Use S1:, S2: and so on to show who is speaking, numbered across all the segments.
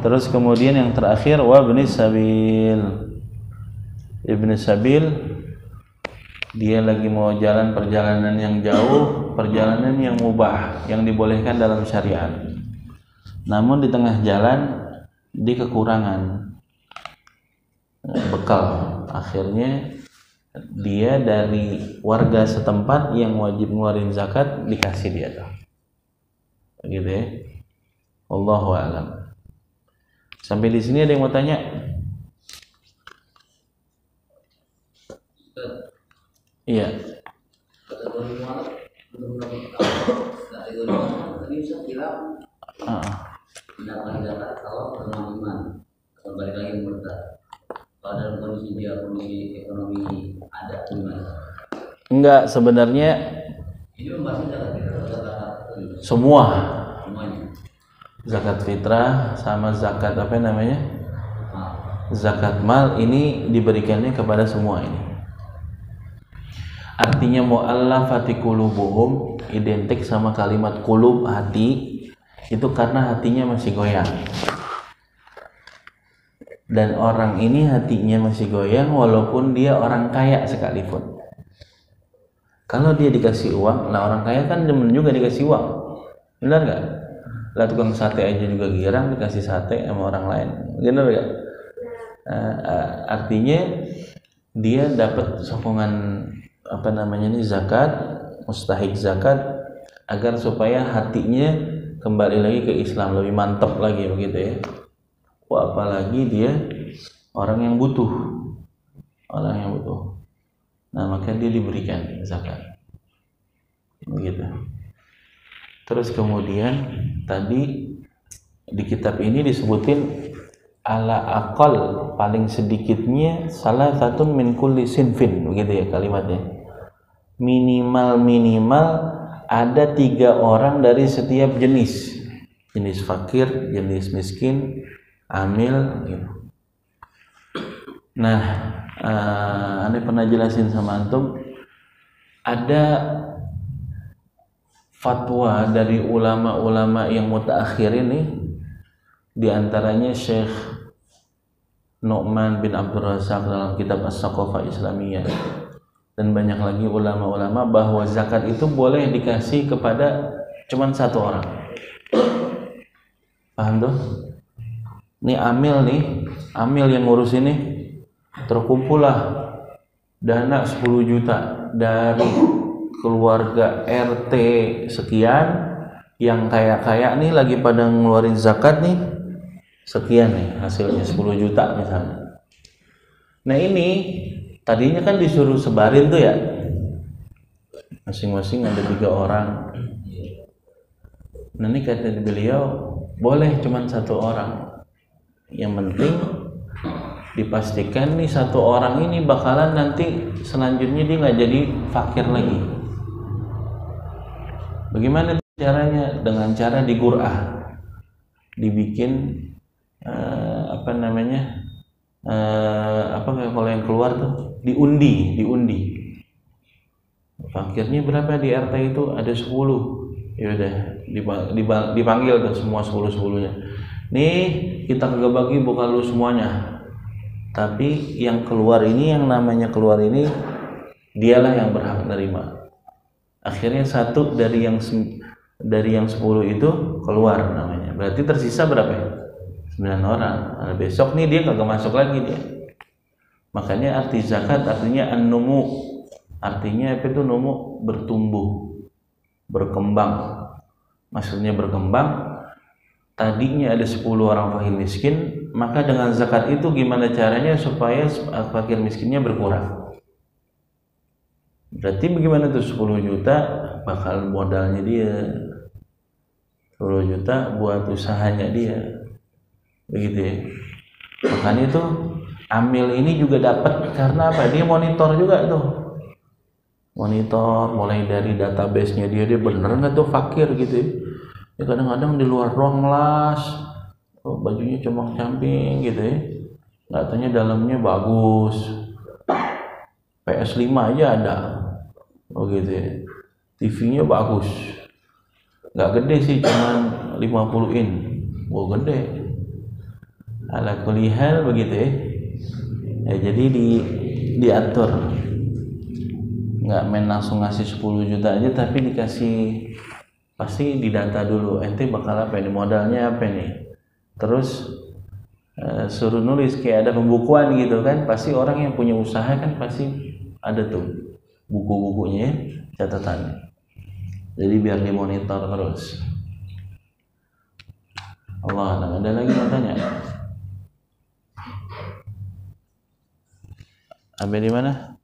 S1: Terus kemudian yang terakhir wabni sabil. Ibnu sabil dia lagi mau jalan perjalanan yang jauh, perjalanan yang mubah, yang dibolehkan dalam syariat. Namun di tengah jalan dia kekurangan bekal. Akhirnya dia dari warga setempat yang wajib ngeluarin zakat dikasih dia tuh. Begitu ya. Wallahu a'lam. Sampai di sini ada yang mau tanya? Iya. Kalau balik lagi murtad. Kalau dalam kondisi ekonomi ada gimana? Enggak, sebenarnya ini membahasnya semuanya. Zakat fitrah sama zakat apa namanya? Zakat mal ini diberikannya kepada semua ini. Artinya mu'allafati qulubuhum identik sama kalimat qulub, hati. Itu karena hatinya masih goyang. Dan orang ini hatinya masih goyang walaupun dia orang kaya sekalipun. Kalau dia dikasih uang, lah orang kaya kan demen juga dikasih uang. Benar gak? Lah tukang sate aja juga girang dikasih sate sama orang lain. Benar gak? Artinya dia dapat sokongan apa namanya ini zakat, mustahik zakat agar supaya hatinya kembali lagi ke Islam, lebih mantap lagi begitu ya. Wah, apalagi dia orang yang butuh. Orang yang butuh. Nah, maka dia diberikan zakat. Begitu. Terus kemudian tadi di kitab ini disebutin ala aqal paling sedikitnya salah satu min kulli sinfin, begitu ya kalimatnya. Minimal ada 3 orang dari setiap jenis. Jenis fakir, jenis miskin, amil gitu. Nah, Anda pernah jelasin sama antum ada fatwa dari ulama-ulama yang mutaakhir ini, di antaranya Syekh Nu'man bin Abdul Razak dalam kitab As-Saqafah Islamiyah dan banyak lagi ulama-ulama bahwa zakat itu boleh dikasih kepada cuman 1 orang. Paham tuh? Ini amil yang ngurus ini terkumpullah dana 10 juta dari keluarga RT sekian yang kaya-kaya nih lagi pada ngeluarin zakat nih sekian nih hasilnya 10 juta misalnya. Nah ini tadinya kan disuruh sebarin tuh ya masing-masing ada 3 orang. Nah ini kata beliau boleh cuman 1 orang. Yang penting dipastikan nih 1 orang ini bakalan nanti selanjutnya dia nggak jadi fakir lagi. Bagaimana caranya? Dengan cara digur'ah, dibikin kalau yang keluar tuh diundi. Fakirnya berapa di RT itu ada 10. Ya udah dipanggil tuh semua 10-10-nya. Nih kita kagak bagi bukan lu semuanya. Tapi yang keluar ini, yang namanya keluar ini dialah yang berhak nerima. Akhirnya 1 dari yang 10 itu keluar namanya. Berarti tersisa berapa ya? 9 orang. Nah, besok nih dia kagak masuk lagi dia. Makanya arti zakat artinya an-numu. Artinya apa itu numu? Bertumbuh, berkembang. Maksudnya berkembang. Tadinya ada 10 orang fakir miskin, maka dengan zakat itu gimana caranya supaya fakir miskinnya berkurang? Berarti bagaimana tuh 10 juta bakal modalnya dia, 10 juta buat usahanya dia, begitu ya. Makanya tuh amil ini juga dapat karena apa? Dia monitor juga tuh, monitor mulai dari database-nya dia bener nggak tuh fakir gitu ya. Ya kadang-kadang di luar doang melas, bajunya compang-camping gitu ya, katanya dalamnya bagus, PS5 aja ada. Oh gitu ya. TV-nya bagus. Nggak gede sih, cuman 50 in. Wow, gede. Ala kulli hal begitu ya. Ya jadi diatur. Nggak main langsung ngasih 10 juta aja, tapi dikasih, pasti didata dulu. Ente bakal apa ini, modalnya apa nih. Terus suruh nulis kayak ada pembukuan gitu kan. Pasti orang yang punya usaha kan pasti ada tuh buku-bukunya, catatannya. Jadi biar dimonitor terus. Allah, ada lagi mau tanya? Abe di mana?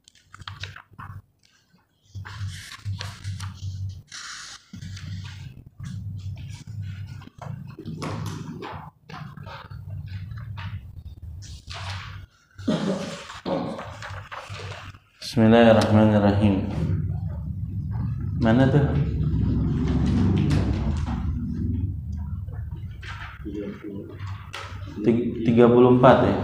S1: Bismillahirrahmanirrahim. Mana tuh? 34 ya?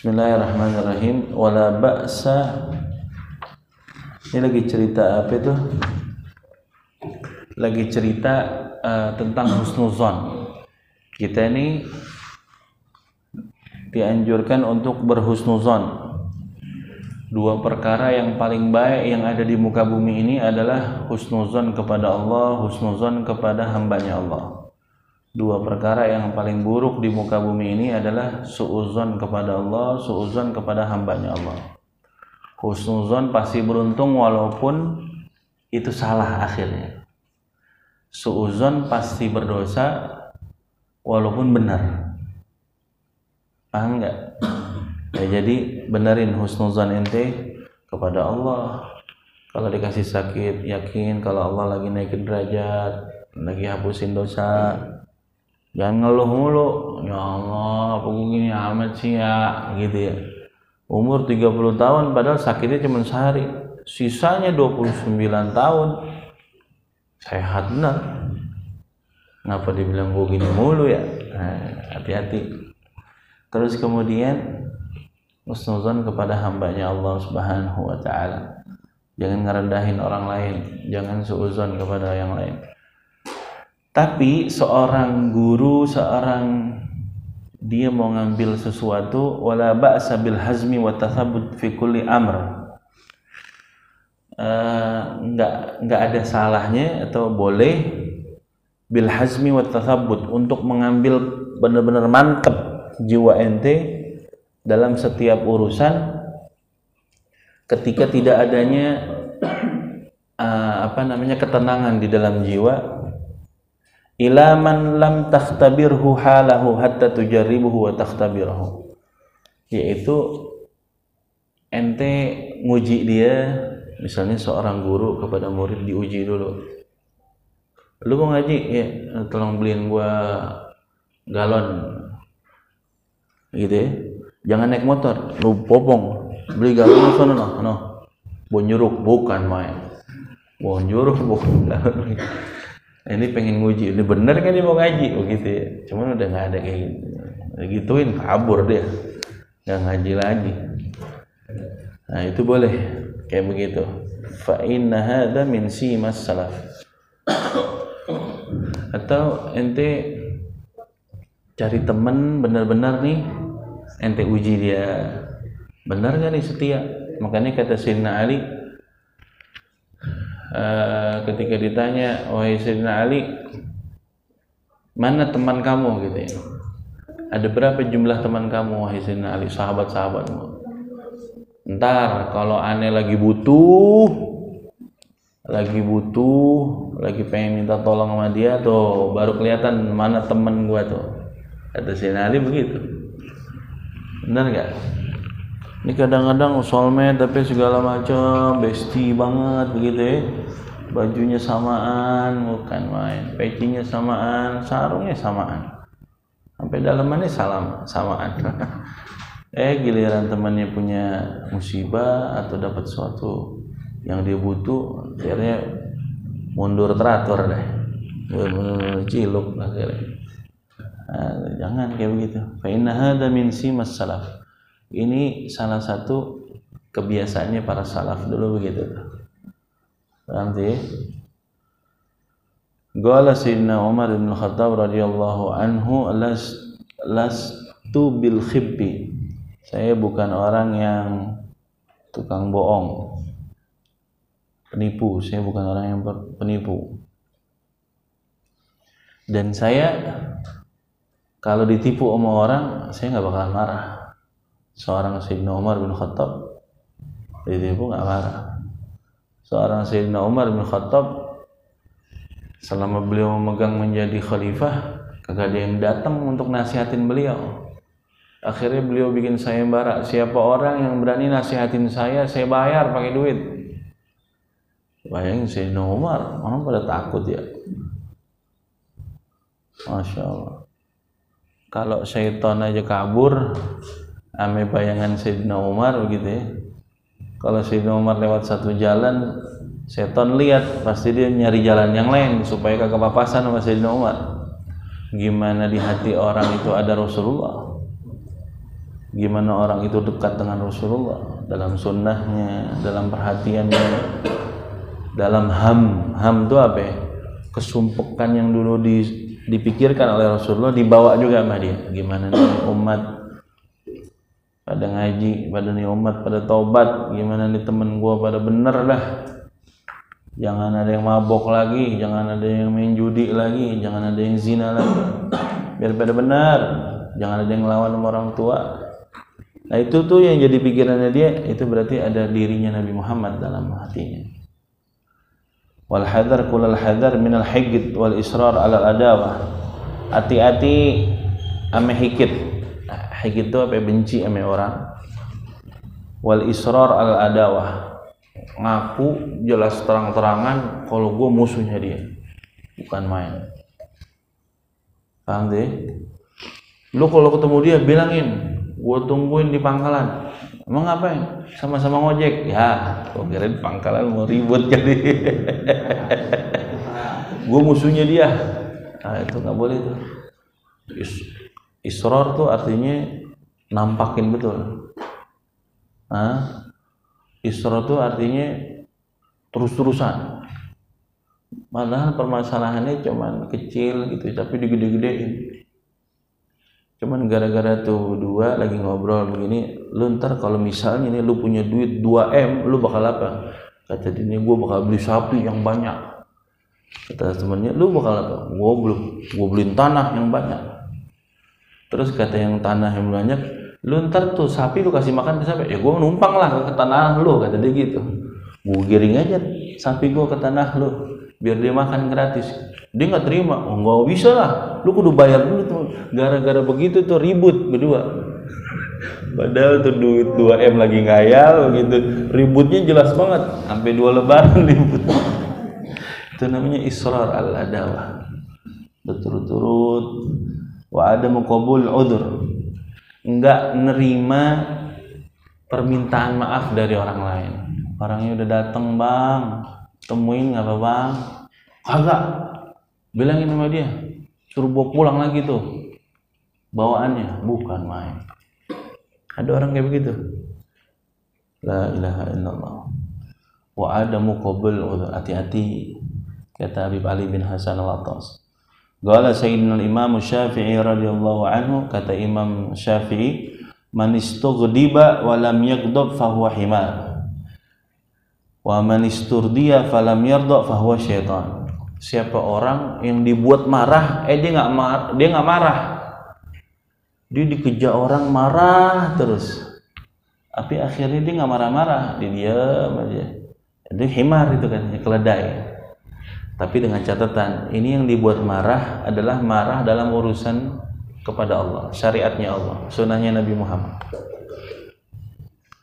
S1: Bismillahirrahmanirrahim. Wala ba'sa. Ini lagi cerita apa itu? Lagi cerita tentang husnuzon. Kita ini dianjurkan untuk berhusnuzon. Dua perkara yang paling baik yang ada di muka bumi ini adalah husnuzon kepada Allah, husnuzon kepada hambanya Allah. Dua perkara yang paling buruk di muka bumi ini adalah su'uzon kepada Allah, su'uzon kepada hambanya Allah. Husnuzon pasti beruntung walaupun itu salah akhirnya. Su'uzon pasti berdosa walaupun benar. Paham nggak? Ya, jadi benerin husnuzon ente kepada Allah. Kalau dikasih sakit, yakin kalau Allah lagi naikin derajat, lagi hapusin dosa. Jangan ngeluh mulu, ya Allah, aku gini amat sih ya, gitu ya. Umur 30 tahun padahal sakitnya cuma sehari, sisanya 29 tahun sehat benar. Ngapa dibilang gue gini mulu ya? Nah, hati-hati. Terus kemudian husnuzon kepada hambanya Allah Subhanahu wa ta'ala. Jangan ngerendahin orang lain, jangan suuzon kepada yang lain. Tapi seorang guru, dia mau ngambil sesuatu, wala ba'sa bil hazmi wa tathabbut fi kulli amr. Enggak ada salahnya atau boleh bil hazmi wa tathabbut, untuk mengambil benar-benar mantap jiwa ente dalam setiap urusan ketika tidak adanya ketenangan di dalam jiwa. Ila man lam takhtabirhu halahu hatta tujarribuhu wa takhtabirhu, yaitu ente nguji dia. Misalnya seorang guru kepada murid diuji dulu. Lu mau ngaji? Ya, tolong beliin gua galon gitu ya. Jangan naik motor, lu popong beli galon sono no. Bonjuruk bukan main. Bonjuruk bukan galon. Ini pengen nguji, ini bener kan dia mau ngaji begitu ya. Cuman udah nggak ada kayak gitu, gituin kabur dia, nggak ngaji lagi. Nah itu boleh kayak begitu. Fa inna hadza min simas salaf. Atau ente cari temen benar-benar nih, ente uji dia benar nggak nih setia. Makanya kata Sayyidina Ali, ketika ditanya, wahai Sayyidina Ali, mana teman kamu gitu ya, ada berapa jumlah teman kamu wahai Sayyidina Ali, sahabat-sahabatmu. Ntar kalau aneh lagi butuh, lagi pengen minta tolong sama dia tuh, baru kelihatan mana teman gua tuh. Kata Sayyidina Ali begitu. Benar nggak? Ini kadang-kadang soulmate tapi segala macam, bestie banget begitu ya. bajunya samaan, bukan main, pecinya samaan, sarungnya samaan, sampai dalamannya samaan. Giliran temannya punya musibah atau dapat sesuatu yang dia butuh, akhirnya mundur teratur deh, ciluk akhirnya. Jangan kayak begitu. Fa inna hadza min simas salaf. Ini salah satu kebiasaannya para salaf dulu begitu. Paham sih? Qala Sayyidina Umar bin Khattab radhiyallahu anhu lastu bil khibbi. Saya bukan orang yang tukang bohong, penipu. Saya bukan orang yang penipu. Dan saya kalau ditipu sama orang, saya nggak bakalan marah. Seorang Sayyidina Umar bin Khattab ditipu nggak marah. Seorang Sayyidina Umar bin Khattab selama beliau memegang menjadi khalifah, kagak ada yang datang untuk nasihatin beliau. Akhirnya beliau bikin sayembara, siapa orang yang berani nasihatin saya bayar pakai duit. Bayangin Sayyidina Umar, orang pada takut ya. Masya Allah. Kalau syaitan aja kabur ame bayangan Sayyidina Umar begitu ya. Kalau Sayyidina Umar lewat satu jalan, setan lihat, pasti dia nyari jalan yang lain supaya kagak papasan sama Sayyidina Umar. Gimana di hati orang itu ada Rasulullah, gimana orang itu dekat dengan Rasulullah dalam sunnahnya, dalam perhatiannya, dalam ham itu apa ya? Kesumpekan yang dulu dipikirkan oleh Rasulullah dibawa juga sama dia. Gimana nih umat pada ngaji, pada nih umat pada taubat, gimana nih temen gua pada bener dah, jangan ada yang mabok lagi, jangan ada yang main judi lagi, jangan ada yang zina lagi, biar pada benar, jangan ada yang ngelawan sama orang tua. Nah itu tuh yang jadi pikirannya dia, itu berarti ada dirinya Nabi Muhammad dalam hatinya. Wal hadar kulal hadar minal hikid wal israr alal adawah. Hati-hati ame hikid. Hikid itu apa? Benci ame orang. Wal israr alal adawah. Ngaku jelas terang-terangan kalau gue musuhnya dia, bukan main. Paham deh? Lu kalau ketemu dia bilangin, gue tungguin di pangkalan. Emang ngapain? Sama-sama ngojek. Ya, gue kira di pangkalan mau ribut kali. Gue musuhnya dia. Nah itu nggak boleh tuh. Israr tuh artinya nampakin betul. Israr tuh artinya terus-terusan. Padahal permasalahannya cuman kecil gitu, tapi digede-gedein. Cuman gara-gara tuh dua lagi ngobrol begini, lu ntar kalau misalnya nih lu punya duit 2M, lu bakal apa? Kata dia, gue bakal beli sapi yang banyak. Kata temennya, lu bakal apa? Gue beliin tanah yang banyak. Terus kata yang tanah yang banyak, lu ntar tuh sapi lu kasih makan ke sapi, ya gue numpang lah ke tanah lu, kata dia gitu. Gue giring aja sapi gue ke tanah lu, biar dia makan gratis. Dia nggak terima. Oh nggak bisa lah, lu kudu bayar dulu tuh. Gara-gara begitu tuh ribut berdua. Padahal tuh duit 2M lagi ngayal begitu, ributnya jelas banget sampai 2 lebaran ribut. Itu namanya israr al-adawah, berturut-turut. Wa adamu qabul udzur, enggak nerima permintaan maaf dari orang lain. Orangnya udah datang, bang, temuin nggak apa bang? Kagak. Bilangin sama dia, suruh bawa pulang lagi tuh bawaannya, bukan main. Ada orang kayak begitu. La ilaha illallah. Wa adamu qabul udzur, hati-hati. Kata Habib Ali bin Hasan al-Attas. Qala Sayyidina al-Imam Syafi'i radhiyallahu anhu, kata Imam Syafi'i, man istughdiba wa lam yaghdab fa huwa himar. Wa man isturdiya fa lam yarda fa huwa syaitan. Siapa orang yang dibuat marah, dia nggak marah, dia dikejar orang marah terus, tapi akhirnya dia nggak marah-marah, dia diam aja. Itu himar, itu kan keledai. Tapi dengan catatan, ini yang dibuat marah adalah marah dalam urusan kepada Allah, syariatnya Allah, sunnahnya Nabi Muhammad.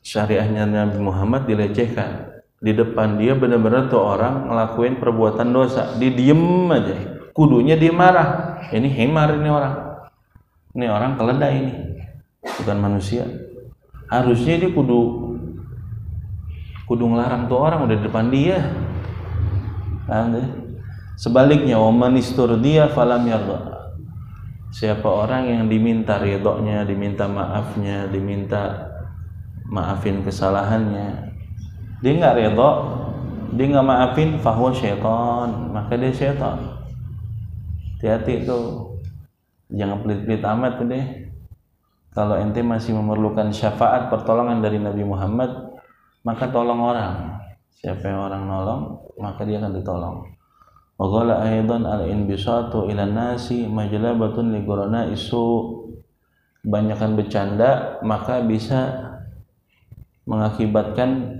S1: Syariatnya Nabi Muhammad dilecehkan, di depan dia benar-benar tuh orang ngelakuin perbuatan dosa, dia diem aja, kudunya dia marah. Ini himar, ini orang keledai, ini bukan manusia. Harusnya dia kudu ngelarang tuh orang udah di depan dia. Sebaliknya, waman isturdiya falam yarda, siapa orang yang diminta ridhonya, diminta maafnya, diminta maafin kesalahannya, dia nggak ridho, dia nggak maafin, fahuwa syaitan, maka dia syaitan. Hati-hati tuh, jangan pelit-pelit amat tuh deh. Kalau ente masih memerlukan syafaat pertolongan dari Nabi Muhammad, maka tolong orang. Siapa yang orang nolong, maka dia akan ditolong. Wa qala aidan al-inbisatu ila nasi majlabatun li qurana isu. Kebanyakan bercanda maka bisa mengakibatkan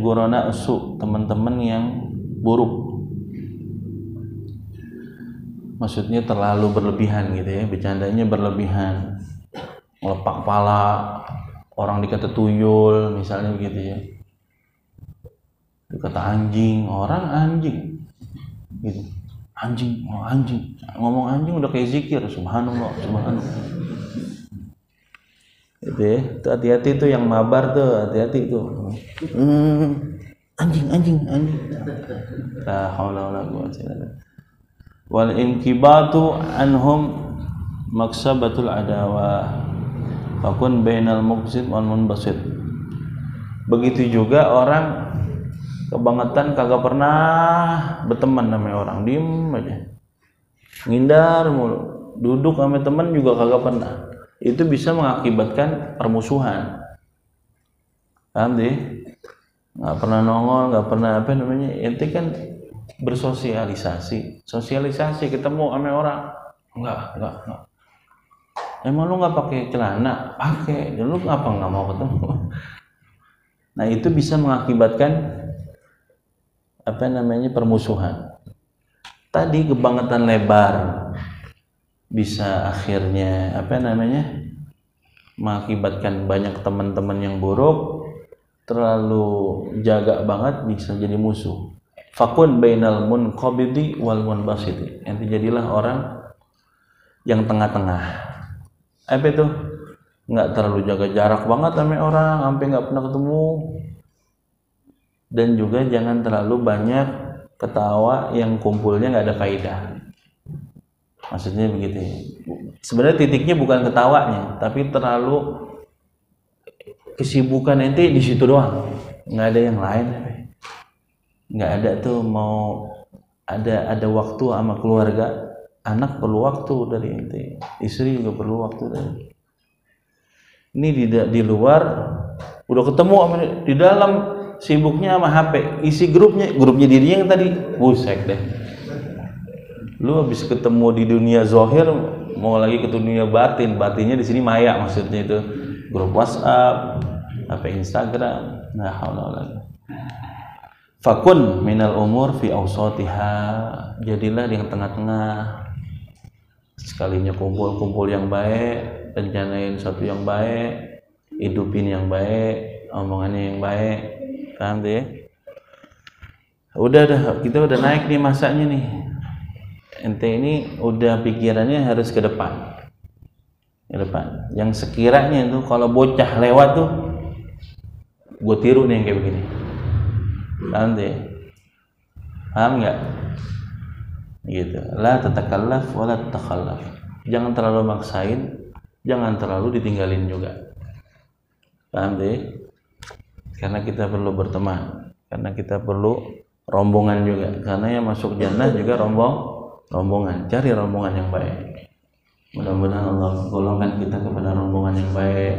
S1: gurana usu, teman-teman yang buruk. Maksudnya terlalu berlebihan gitu ya, bercandanya berlebihan, ngelepak kepala, orang dikata tuyul misalnya begitu ya, dikata anjing, orang anjing gitu, anjing, oh anjing, ngomong anjing udah kayak zikir, subhanallah, subhanallah. Itu ya, tuh hati-hati tuh yang mabar tuh, hati-hati tuh. Anjing. La haula wala quwwata illa billah. Wal inkibatu anhum maksabatul adawah. Fakun bainal muqsid wal munbasid. Begitu juga orang kebangetan kagak pernah berteman sama orang, diem aja, ngindar mulu, duduk sama teman juga kagak pernah. Itu bisa mengakibatkan permusuhan. Paham deh? Nggak pernah nongol, nggak pernah ente kan bersosialisasi, ketemu sama orang, enggak. Emang lu nggak pakai celana? Pakai. Dan lu ngapa nggak mau ketemu? Nah itu bisa mengakibatkan permusuhan. Tadi kebangetan lebar bisa akhirnya mengakibatkan banyak teman-teman yang buruk. Terlalu jaga banget bisa jadi musuh. Fakun bainal munqabidi wal munbasiti. Ente jadilah orang yang tengah-tengah. Apa itu? Nggak terlalu jaga jarak banget sama orang, sampai nggak pernah ketemu. Dan juga jangan terlalu banyak ketawa yang kumpulnya nggak ada faedah. Maksudnya begitu. Sebenarnya titiknya bukan ketawanya, tapi terlalu kesibukan ente di situ doang, nggak ada yang lain. Nggak ada tuh mau ada waktu sama keluarga. Anak perlu waktu dari ente, istri juga perlu waktu dari. Ini di luar udah ketemu sama di dalam sibuknya sama HP, isi grupnya dirinya yang tadi, busek deh. Lu habis ketemu di dunia zahir, mau lagi ke dunia batinnya di sini maya, maksudnya itu grup WhatsApp, HP Instagram, nah haula. Fakun minal umur fi awsatiha, jadilah di tengah-tengah. Sekalinya kumpul yang baik, rencanain sesuatu yang baik, hidupin yang baik, omongannya yang baik. Paham deh? Kita udah naik nih masanya nih. Ente ini udah pikirannya harus ke depan. Yang sekiranya itu kalau bocah lewat tuh gue tiru nih yang kayak begini. Paham deh? Paham nggak? Gitu. La tatakallaf wa la tatakhallaf. Jangan terlalu maksain, jangan terlalu ditinggalin juga. Paham deh? Karena kita perlu berteman, karena kita perlu rombongan juga. Karena yang masuk jannah juga rombongan. Cari rombongan yang baik. Mudah-mudahan Allah golongkan kita kepada rombongan yang baik.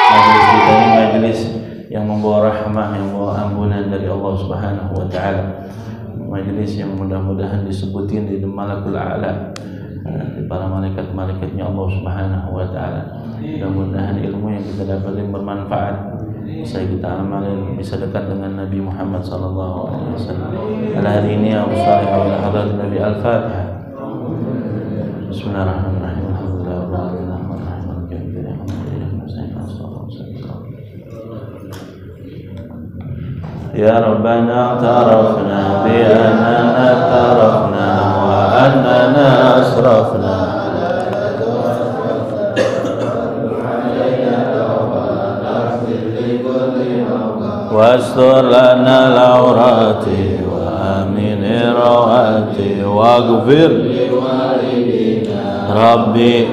S1: Majelis kita ini majelis yang membawa rahmah, yang membawa ampunan dari Allah Subhanahu wa taala. Majelis yang mudah-mudahan disebutin di malakul a'la, di para malaikat-malaikatnya Allah Subhanahu wa taala. Mudah-mudahan ilmu yang kita dapatin bermanfaat, bisa kita amalin, bisa dekat dengan Nabi Muhammad sallallahu alaihi wasallam. Ala hari ini ya salih wa hadrat Nabi Al-Fatihah. Bismillahirrahmanirrahim. Alhamdulillah. يا ربنا اعترفنا بأننا اعترفنا وأننا أسرفنا واستر لنا العورات وآمن الروات واغفر لوالدينا ربي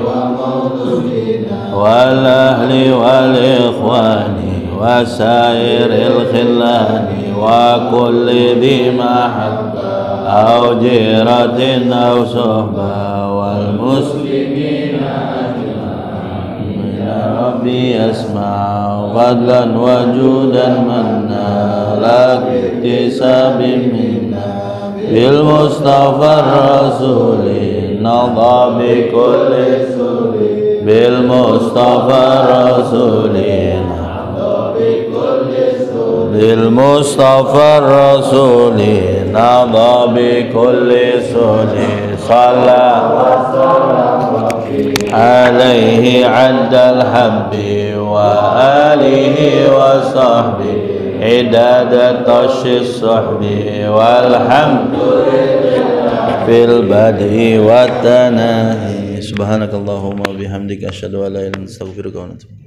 S1: والأهل والإخوان وسائر الخلان وكل ذي محبة أو جيرة أو صحبة والمسلمين أجمعين يا ربي اسمع فضلا وجودا منا لك اكتساب منا بالمصطفى الرسول نضى بكل سور بالمصطفى الرسول بالمصطفى الرسول نضى بكل سور صلى عليه عد الحب وآله وصحبه عداد طش الصحب والحمد في البدء والتناهي سبحانك اللهم وبحمدك أشهد أن لا إله إلا أنت أستغفرك وأتوب إليك